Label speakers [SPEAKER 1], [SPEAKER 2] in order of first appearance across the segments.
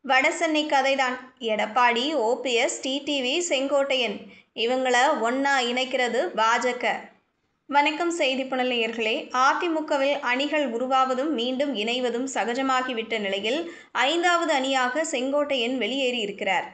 [SPEAKER 1] வடசென்னை கதைதான். Edappadi, OPS, TTV, Sengottaiyan இவங்கள ஒண்ணா இணைக்கிறது பாஜக. வணக்கம் செய்திப்புனல் நேயர்களே. அதிமுகவில் அணிகள் உருவாவதும் மீண்டும் இணைவதும் சகஜமாகிவிட்ட நிலையில் 5வது அணியாக செங்கோட்டையன் வெளியேறி இருக்கிறார்.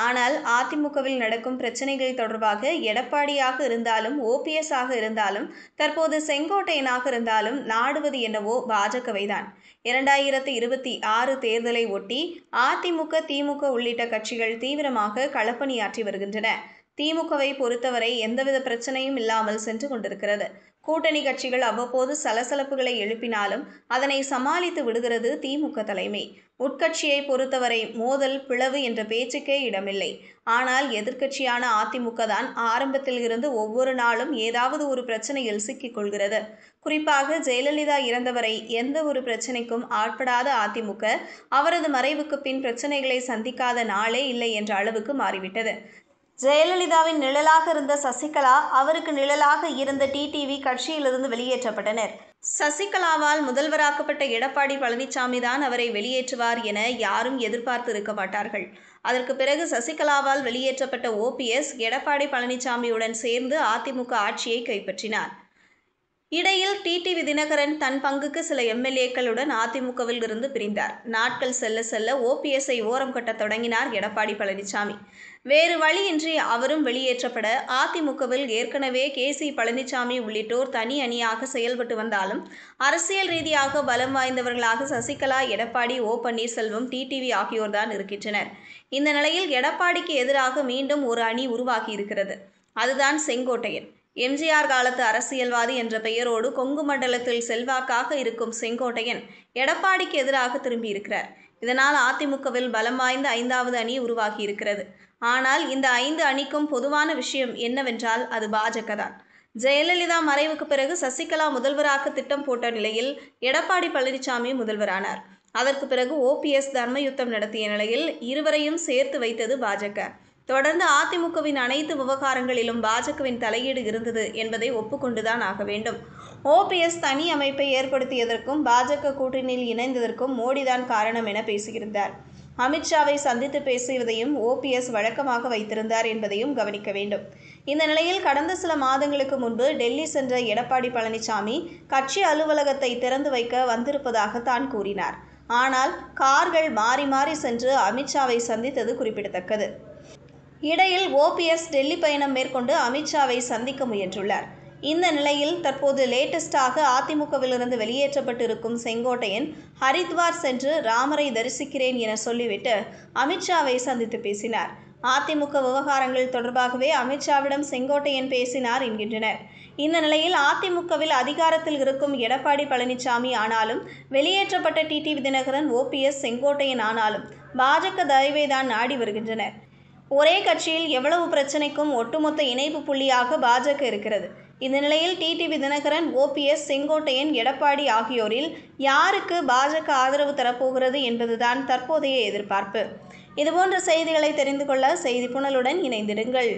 [SPEAKER 1] ஆனால் அதிமுகவில் நடக்கும் பிரச்சனைகள் தொடர்பாக எடப்பாடியாக இருந்தாலும் ஓபிஎஸ் ஆக இருந்தாலும் தற்போது செங்கோட்டையனாக இருந்தாலும் நாடுவது என்னவோ பாஜகவைதான். 2026 தேர்தலை ஒட்டி அதிமுக, திமுக உள்ளிட்ட கட்சிகள் தீவிரமாக களப்பணியாற்றி வருகின்றன. திமுகவை பொறுத்தவரை எந்தவித பிரச்சனையும் இல்லாமல் சென்று கொண்டிருக்கிறது. கூட்டணி கட்சிகள் அவ்வப்போது சலசலப்புகளை எழுப்பினாலும் அதனை சமாளித்து விடுகிறது திமுக தலைமை. உட்கட்சியை பொறுத்தவரை மோதல், பிளவு என்ற பேச்சுக்கே இடமில்லை. ஆனால் எதிர்க்கட்சியான அதிமுக தான் ஆரம்பத்தில் இருந்து ஒவ்வொரு நாளும் ஏதாவது ஒரு பிரச்சனையில் சிக்கிக் கொள்கிறது. குறிப்பாக ஜெயலலிதா இறந்தவரை எந்த ஒரு பிரச்சனைக்கும் ஆட்படாத அதிமுக அவரது மறைவுக்கு பின் பிரச்சனைகளை சந்திக்காத நாளே இல்லை என்ற அளவுக்கு மாறிவிட்டது. ஜெயலலிதாவின் நிழலாக இருந்த சசிகலா, அவருக்கு நிழலாக இருந்த டிடிவி கட்சியிலிருந்து வெளியேற்றப்பட்டனர். சசிகலாவால் முதல்வராக்கப்பட்ட எடப்பாடி பழனிசாமி தான் அவரை வெளியேற்றுவார் என யாரும் எதிர்பார்த்து இருக்க மாட்டார்கள். அதற்கு பிறகு சசிகலாவால் வெளியேற்றப்பட்ட ஓபிஎஸ் எடப்பாடி பழனிசாமியுடன் சேர்ந்து அதிமுக ஆட்சியை கைப்பற்றினார். இடையில் டிடிவி தினகரன் தன் பங்குக்கு சில எம்எல்ஏக்களுடன் அதிமுகவில் இருந்து பிரிந்தார். நாட்கள் செல்ல செல்ல ஓபிஎஸ்ஐ ஓரம் கட்ட தொடங்கினார் எடப்பாடி பழனிசாமி. வேறு வழியின்றி அவரும் வெளியேற்றப்பட அதிமுகவில் ஏற்கனவே கே.சி. பழனிசாமி உள்ளிட்டோர் தனி அணியாக செயல்பட்டு வந்தாலும் அரசியல் ரீதியாக பலம் வாய்ந்தவர்களாக சசிகலா, எடப்பாடி, ஓ பன்னீர்செல்வம், டிடிவி ஆகியோர்தான் இருக்கின்றனர். இந்த நிலையில் எடப்பாடிக்கு எதிராக மீண்டும் ஒரு அணி உருவாகி இருக்கிறது. அதுதான் செங்கோட்டையன். எம்ஜிஆர் காலத்து அரசியல்வாதி என்ற பெயரோடு கொங்கு மண்டலத்தில் செல்வாக்காக இருக்கும் செங்கோட்டையன் எடப்பாடிக்கு எதிராக திரும்பியிருக்கிறார். இதனால் அதிமுகவில் பலம் வாய்ந்த 5வது அணி உருவாகி இருக்கிறது. ஆனால் இந்த 5 அணிக்கும் பொதுவான விஷயம் என்னவென்றால் அது பாஜக தான். ஜெயலலிதா மறைவுக்கு பிறகு சசிகலா முதல்வராக திட்டம் போட்ட நிலையில் எடப்பாடி பழனிசாமி முதல்வரானார். அதற்கு பிறகு ஓபிஎஸ் தர்மயுத்தம் நடத்திய நிலையில் இருவரையும் சேர்த்து வைத்தது பாஜக. தொடர்ந்து அதிமுகவின் அனைத்து விவகாரங்களிலும் பாஜகவின் தலையீடு இருந்தது என்பதை ஒப்புக்கொண்டுதான் ஆக வேண்டும். ஓபிஎஸ் தனி அமைப்பை ஏற்படுத்தியதற்கும் பாஜக கூட்டணியில் இணைந்ததற்கும் மோடிதான் காரணம் என பேசியிருந்தார். அமித்ஷாவை சந்தித்து பேசுவதையும் ஓபிஎஸ் வழக்கமாக வைத்திருந்தார் என்பதையும் கவனிக்க வேண்டும். இந்த நிலையில் கடந்த சில மாதங்களுக்கு முன்பு டெல்லி சென்ற எடப்பாடி பழனிசாமி கட்சி அலுவலகத்தை திறந்து வைக்க வந்திருப்பதாக தான் கூறினார். ஆனால் கார்கள் மாறி மாறி சென்று அமித்ஷாவை சந்தித்தது குறிப்பிடத்தக்கது. இடையில் ஓபிஎஸ் டெல்லி பயணம் மேற்கொண்டு அமித்ஷாவை சந்திக்க முயன்றுள்ளார். இந்த நிலையில் தற்போது லேட்டஸ்டாக அதிமுகவிலிருந்து வெளியேற்றப்பட்டிருக்கும் செங்கோட்டையன் ஹரித்வார் சென்று ராமரை தரிசிக்கிறேன் என சொல்லிவிட்டு அமித்ஷாவை சந்தித்து பேசினார். அதிமுக விவகாரங்கள் தொடர்பாகவே அமித்ஷாவிடம் செங்கோட்டையன் பேசினார் என்கின்றனர். இந்த நிலையில் அதிமுகவில் அதிகாரத்தில் இருக்கும் எடப்பாடி பழனிசாமி ஆனாலும் வெளியேற்றப்பட்ட டிடிவி தினகரன், ஓபிஎஸ், செங்கோட்டையன் ஆனாலும் பாஜக தயவை தான் நாடி வருகின்றனர். ஒரே கட்சியில் எவ்வளவு பிரச்சனைக்கும் ஒட்டுமொத்த இணைப்பு புள்ளியாக பாஜக இருக்கிறது. இந்த நிலையில் டிடிவி தினகரன், ஓபிஎஸ், செங்கோட்டையன், எடப்பாடி ஆகியோரில் யாருக்கு பாஜக ஆதரவு தரப்போகிறது என்பதுதான் தற்போதைய எதிர்பார்ப்பு. இதுபோன்ற செய்திகளை தெரிந்து கொள்ள செய்திப்புனலுடன் இணைந்திடுங்கள்.